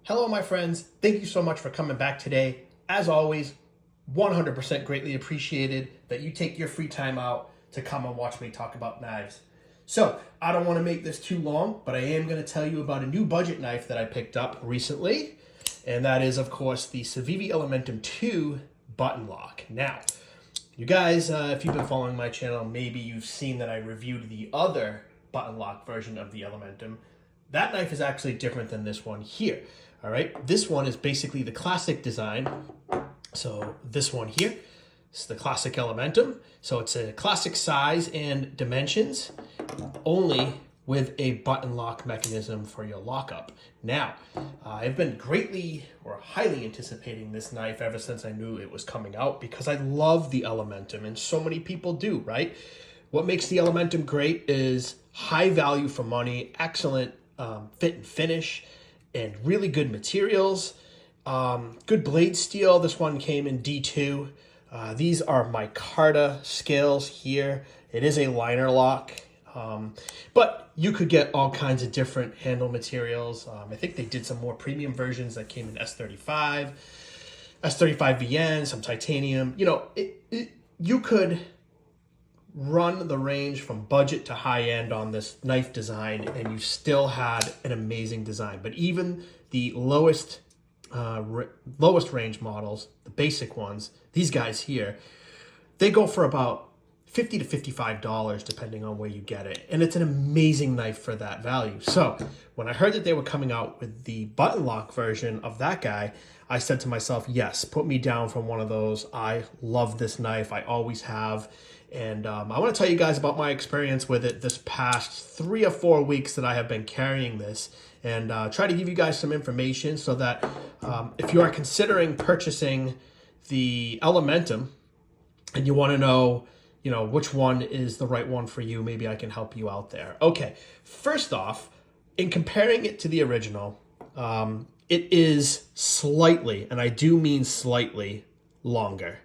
Hello, my friends. Thank you so much for coming back today. As always, 100% greatly appreciated that you take your free time out to come and watch me talk about knives. So, I don't want to make this too long, but I am going to tell you about a new budget knife that I picked up recently, and that is, of course, the Civivi Elementum 2 button lock. Now, you guys, if you've been following my channel, maybe you've seen that I reviewed the other button lock version of the Elementum. That knife is actually different than this one here. All right, this one is basically the classic design. So this one here is the classic Elementum. So it's a classic size and dimensions, only with a button lock mechanism for your lockup. Now, I've been greatly or highly anticipating this knife ever since I knew it was coming out because I love the Elementum, and so many people do, right? What makes the Elementum great is high value for money, excellent fit and finish, and really good materials. Good blade steel. This one came in D2. These are micarta scales here. It is a liner lock, but you could get all kinds of different handle materials. I think they did some more premium versions that came in S35 VN, some titanium. You know, you could run the range from budget to high end on this knife design and you still had an amazing design. But even the lowest range models, the basic ones, these guys here, they go for about $50 to $55 depending on where you get it, and it's an amazing knife for that value. So when I heard that they were coming out with the button lock version of that guy, I said to myself, yes, put me down for one of those. I love this knife. I always have. And I want to tell you guys about my experience with it this past 3 or 4 weeks that I have been carrying this, and try to give you guys some information so that if you are considering purchasing the Elementum and you want to know, which one is the right one for you, maybe I can help you out there. Okay, first off, in comparing it to the original, it is slightly, and I do mean slightly, longer.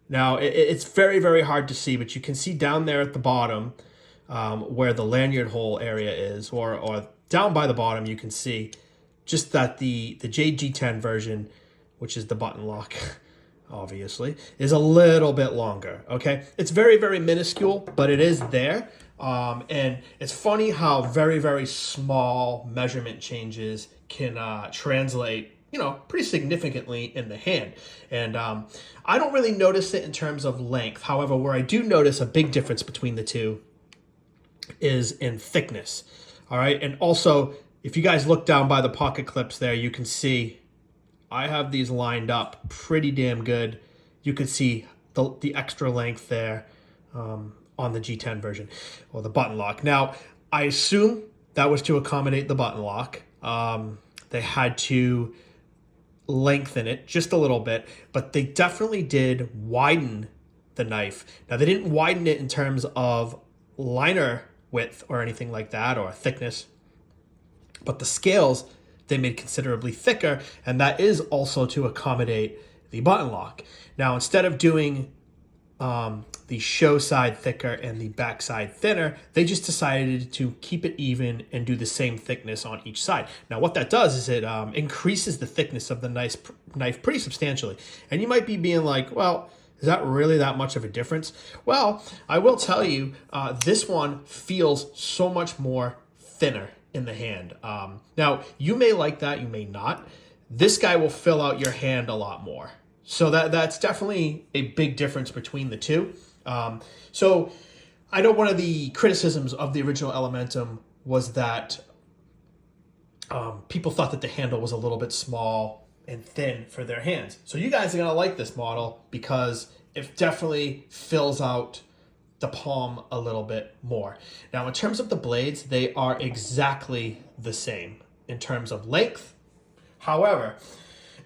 Now, it's very, very hard to see, but you can see down there at the bottom where the lanyard hole area is, or down by the bottom, you can see just that the JG10 version, which is the button lock, obviously, is a little bit longer, okay? It's very, very minuscule, but it is there. And it's funny how very, very small measurement changes can translate pretty significantly in the hand. And I don't really notice it in terms of length. However, where I do notice a big difference between the two is in thickness. All right. And also, if you guys look down by the pocket clips there, you can see I have these lined up pretty damn good. You can see the extra length there on the G10 version, or the button lock. Now, I assume that was to accommodate the button lock. They had to lengthen it just a little bit, but they definitely did widen the knife. Now, they didn't widen it in terms of liner width or anything like that, or thickness, but the scales they made considerably thicker, and that is also to accommodate the button lock. Now, instead of doing the show side thicker and the back side thinner, they just decided to keep it even and do the same thickness on each side. Now, what that does is it increases the thickness of the knife pretty substantially. And you might be being like, well, is that really that much of a difference? Well, I will tell you, this one feels so much more thinner in the hand. Now, you may like that, you may not. This guy will fill out your hand a lot more. So that's definitely a big difference between the two. So I know one of the criticisms of the original Elementum was that people thought that the handle was a little bit small and thin for their hands. So you guys are going to like this model because it definitely fills out the palm a little bit more. Now, in terms of the blades, they are exactly the same in terms of length, however,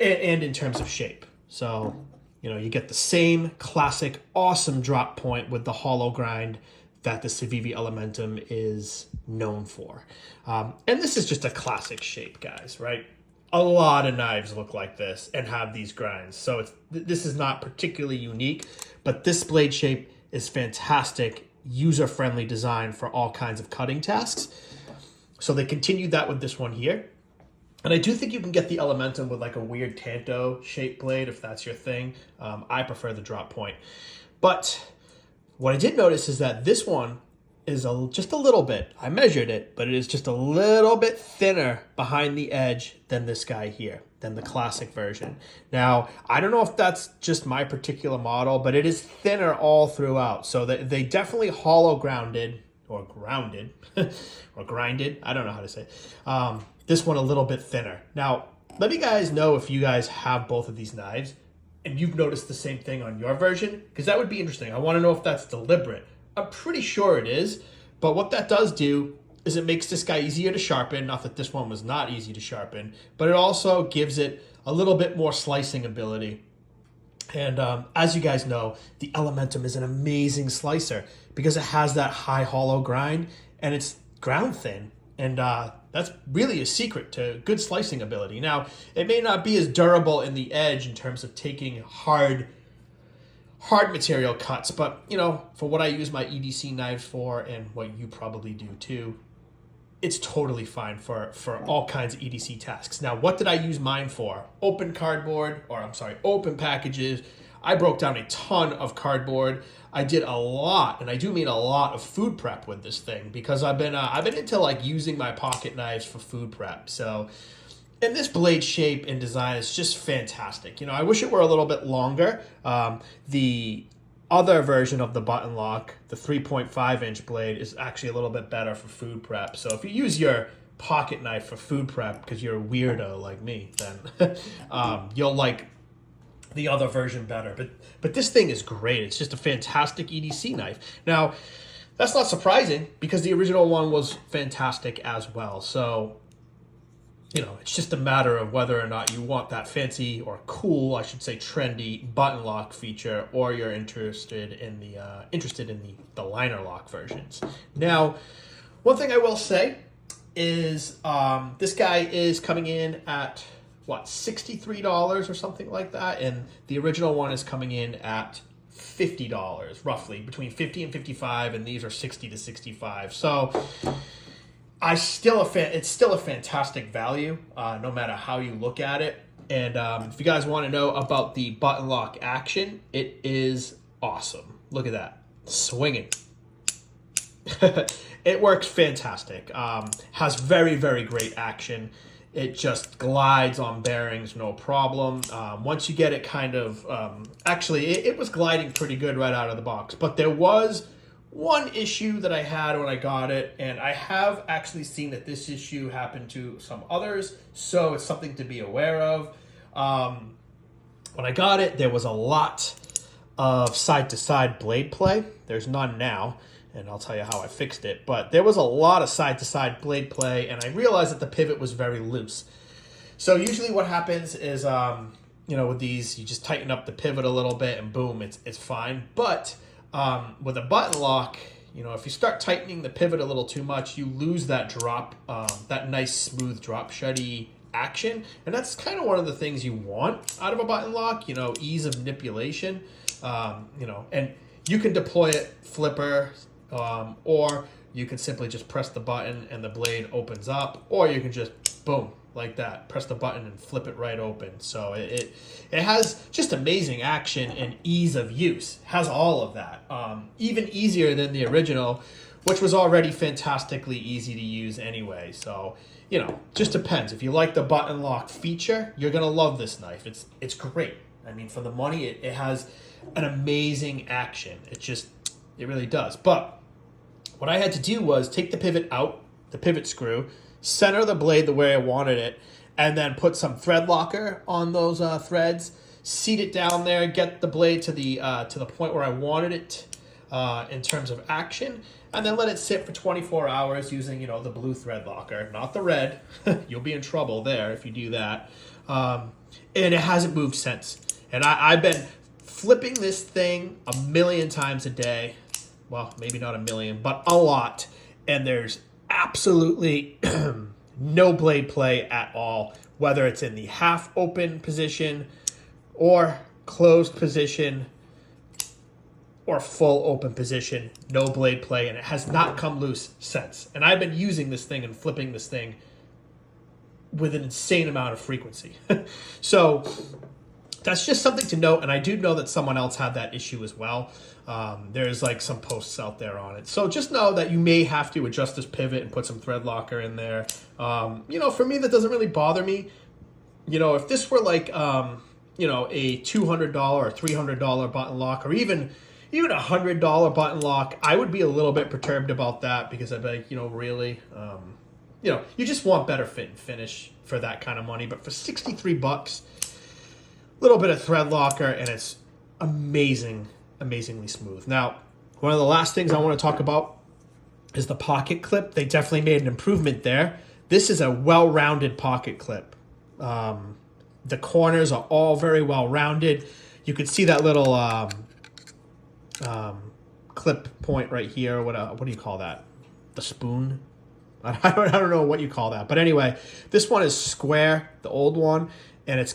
and in terms of shape. So, you get the same classic awesome drop point with the hollow grind that the Civivi Elementum is known for. And this is just a classic shape, guys, right? A lot of knives look like this and have these grinds. So this is not particularly unique, but this blade shape is fantastic, user-friendly design for all kinds of cutting tasks. So they continued that with this one here. And I do think you can get the Elementum with like a weird Tanto shaped blade if that's your thing. I prefer the drop point. But what I did notice is that this one is just a little bit, I measured it, but it is just a little bit thinner behind the edge than this guy here, than the classic version. Now, I don't know if that's just my particular model, but it is thinner all throughout. So they definitely hollow grounded, or grounded, or grinded, I don't know how to say it. This one a little bit thinner. Now, let me guys know if you guys have both of these knives and you've noticed the same thing on your version, because that would be interesting. I want to know if that's deliberate. I'm pretty sure it is, but what that does do is it makes this guy easier to sharpen. Not that this one was not easy to sharpen, but it also gives it a little bit more slicing ability. And as you guys know, the Elementum is an amazing slicer because it has that high hollow grind and it's ground thin. And that's really a secret to good slicing ability. Now, it may not be as durable in the edge in terms of taking hard material cuts, but you know, for what I use my EDC knives for and what you probably do too, it's totally fine for all kinds of EDC tasks. Now, what did I use mine for? Open packages. I broke down a ton of cardboard. I did a lot, and I do mean a lot, of food prep with this thing because I've been into like using my pocket knives for food prep. So, and this blade shape and design is just fantastic. You know, I wish it were a little bit longer. The other version of the button lock, the 3.5-inch blade, is actually a little bit better for food prep. So if you use your pocket knife for food prep because you're a weirdo like me, then you'll like the other version better. But this thing is great. It's just a fantastic EDC knife. Now, that's not surprising because the original one was fantastic as well. So, you know, it's just a matter of whether or not you want that fancy or cool, I should say trendy button lock feature, or you're interested in the liner lock versions. Now, one thing I will say is this guy is coming in at what, $63 or something like that, and the original one is coming in at $50 roughly, between 50 and 55, and these are 60 to 65. So it's still a fantastic value, no matter how you look at it. And if you guys want to know about the button lock action, it is awesome. Look at that, swinging. It works fantastic. Has very, very great action. It just glides on bearings, no problem. Once you get it kind of, actually, it was gliding pretty good right out of the box. But there was one issue that I had when I got it, and I have actually seen that this issue happened to some others, so it's something to be aware of. When I got it, there was a lot of side-to-side blade play. There's none now, and I'll tell you how I fixed it. But there was a lot of side-to-side blade play, and I realized that the pivot was very loose. So usually what happens is, you know, with these, you just tighten up the pivot a little bit, and boom, it's fine. But with a button lock, you know, if you start tightening the pivot a little too much, you lose that drop, that nice smooth drop shutty action. And that's kind of one of the things you want out of a button lock, you know, ease of manipulation, you know, and you can deploy it flipper, or you can simply just press the button and the blade opens up, or you can just boom, like that, press the button and flip it right open. So it has just amazing action and ease of use. It has all of that, even easier than the original, which was already fantastically easy to use anyway. So, you know, just depends. If you like the button lock feature, you're gonna love this knife. It's great. I mean, for the money, it has an amazing action. It really does. But what I had to do was take the pivot out, the pivot screw, center the blade the way I wanted it, and then put some thread locker on those threads, seat it down there, get the blade to the point where I wanted it in terms of action, and then let it sit for 24 hours using, you know, the blue thread locker, not the red. You'll be in trouble there if you do that. And it hasn't moved since. And I've been flipping this thing a million times a day. Well, maybe not a million, but a lot. And there's absolutely no blade play at all, whether it's in the half open position or closed position or full open position, no blade play, and it has not come loose since. And I've been using this thing and flipping this thing with an insane amount of frequency. So that's just something to note, and I do know that someone else had that issue as well. There's like some posts out there on it. So just know that you may have to adjust this pivot and put some thread locker in there. For me, that doesn't really bother me. If this were like, a $200 or $300 button lock, or even a $100 button lock, I would be a little bit perturbed about that, because I'd be like, really, you just want better fit and finish for that kind of money. But for $63, little bit of thread locker, and it's amazingly smooth. Now, one of the last things I want to talk about is the pocket clip. They definitely made an improvement there. This is a well-rounded pocket clip. The corners are all very well rounded. You can see that little clip point right here. What do you call that? The spoon? I don't know what you call that. But anyway, this one is square, the old one, and it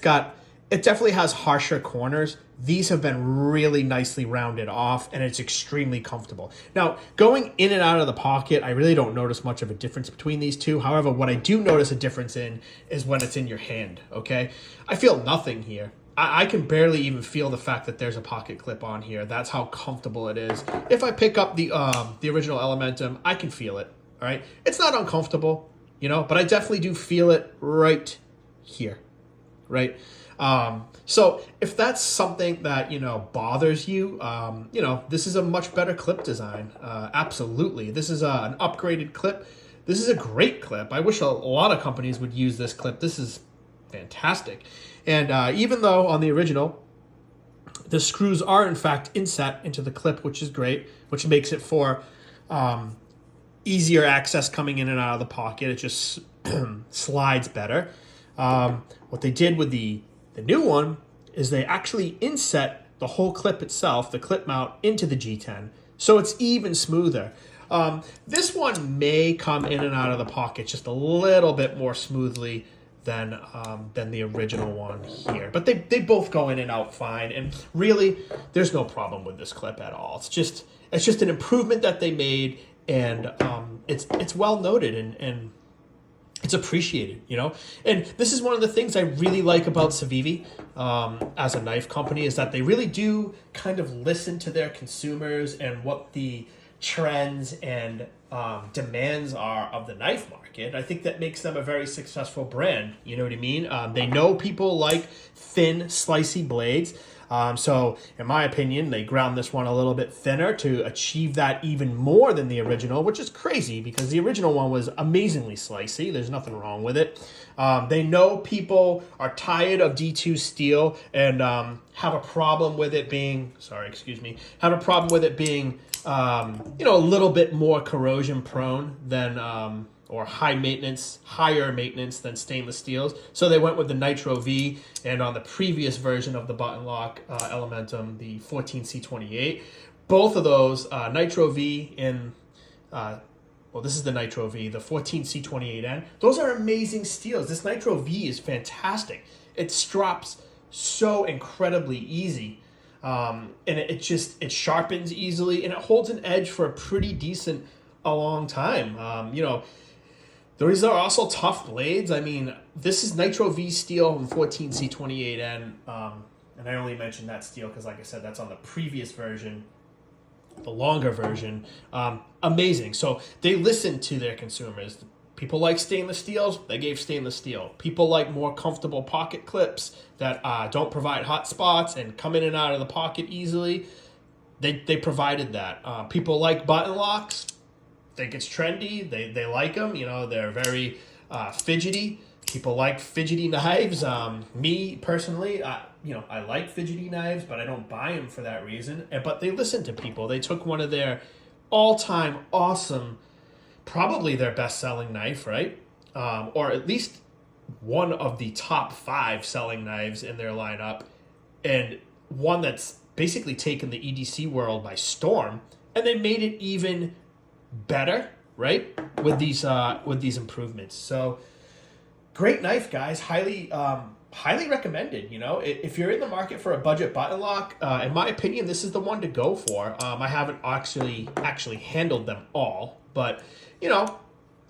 definitely has harsher corners. These have been really nicely rounded off, and it's extremely comfortable. Now, going in and out of the pocket, I really don't notice much of a difference between these two. However, what I do notice a difference in is when it's in your hand, okay? I feel nothing here. I can barely even feel the fact that there's a pocket clip on here. That's how comfortable it is. If I pick up the original Elementum, I can feel it, all right? It's not uncomfortable, but I definitely do feel it right here, right? So if that's something that, bothers you, this is a much better clip design. Absolutely. This is an upgraded clip. This is a great clip. I wish a lot of companies would use this clip. This is fantastic. And even though on the original, the screws are in fact inset into the clip, which is great, which makes it for easier access coming in and out of the pocket. It just slides better. What they did with the new one is they actually inset the whole clip itself, the clip mount, into the G10, so it's even smoother. This one may come in and out of the pocket just a little bit more smoothly than the original one here, but they both go in and out fine. And really, there's no problem with this clip at all. It's just an improvement that they made, and it's well noted and it's appreciated, And this is one of the things I really like about Civivi as a knife company, is that they really do kind of listen to their consumers and what the trends and demands are of the knife market. I think that makes them a very successful brand. You know what I mean? They know people like thin, slicey blades. So in my opinion, they ground this one a little bit thinner to achieve that even more than the original, which is crazy because the original one was amazingly slicey. There's nothing wrong with it. They know people are tired of D2 steel and have a problem with it being, a little bit more corrosion prone than or higher maintenance than stainless steels. So they went with the Nitro V, and on the previous version of the button lock Elementum, the 14C28. Both of those, Nitro V and, this is the Nitro V, the 14C28N, those are amazing steels. This Nitro V is fantastic. It strops so incredibly easy. And it sharpens easily, and it holds an edge for a pretty decent, a long time. These are also tough blades. I mean, this is Nitro V steel and 14C28N, and I only mentioned that steel because, like I said, that's on the previous version, the longer version. Amazing. So they listen to their consumers. People like stainless steels, they gave stainless steel. People like more comfortable pocket clips that don't provide hot spots and come in and out of the pocket easily. They provided that. People like button locks. Think it's trendy. They like them. They're very fidgety. People like fidgety knives. Me personally, I like fidgety knives, but I don't buy them for that reason. But they listen to people. They took one of their all-time awesome, probably their best-selling knife, right? Or at least one of the top 5 selling knives in their lineup, and one that's basically taken the EDC world by storm, and they made it even better, right? With these improvements. So great knife, guys. Highly recommended. If you're in the market for a budget button lock, in my opinion, this is the one to go for. I haven't actually handled them all, but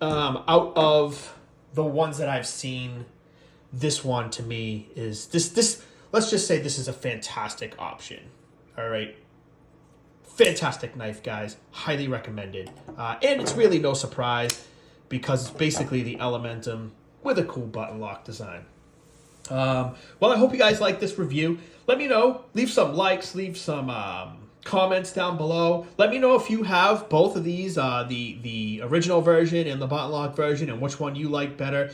out of the ones that I've seen, this one to me is this. Let's just say this is a fantastic option. All right. Fantastic knife, guys. Highly recommended. And it's really no surprise because it's basically the Elementum with a cool button lock design. Well, I hope you guys like this review. Let me know. Leave some likes. Leave some comments down below. Let me know if you have both of these, the original version and the button lock version, and which one you like better.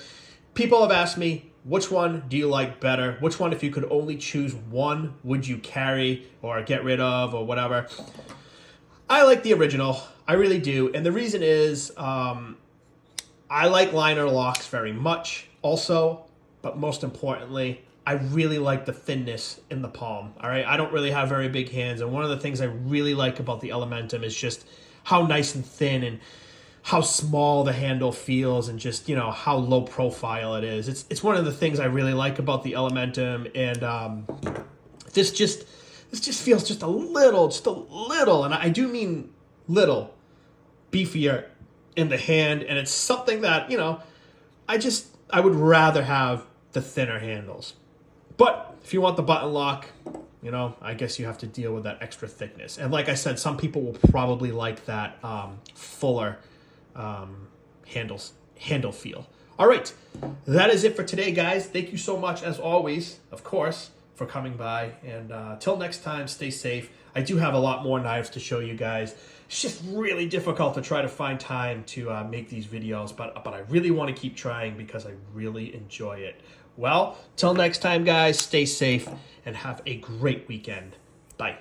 People have asked me, which one do you like better? Which one, if you could only choose one, would you carry or get rid of or whatever? I like the original. I really do. And the reason is I like liner locks very much also, but most importantly, I really like the thinness in the palm. All right, I don't really have very big hands, and one of the things I really like about the Elementum is just how nice and thin and how small the handle feels, and just, you know, how low profile it is. It's one of the things I really like about the Elementum, and this just feels just a little, and I do mean little, beefier in the hand, and it's something that, you know, I would rather have the thinner handles. But if you want the button lock, you know, I guess you have to deal with that extra thickness. And like I said, some people will probably like that fuller handle feel. All right, that is it for today, guys. Thank you so much, as always, of course, for coming by. And till next time, stay safe. I do have a lot more knives to show you guys. It's just really difficult to try to find time to make these videos, but I really want to keep trying because I really enjoy it. Well, till next time, guys, stay safe and have a great weekend. Bye.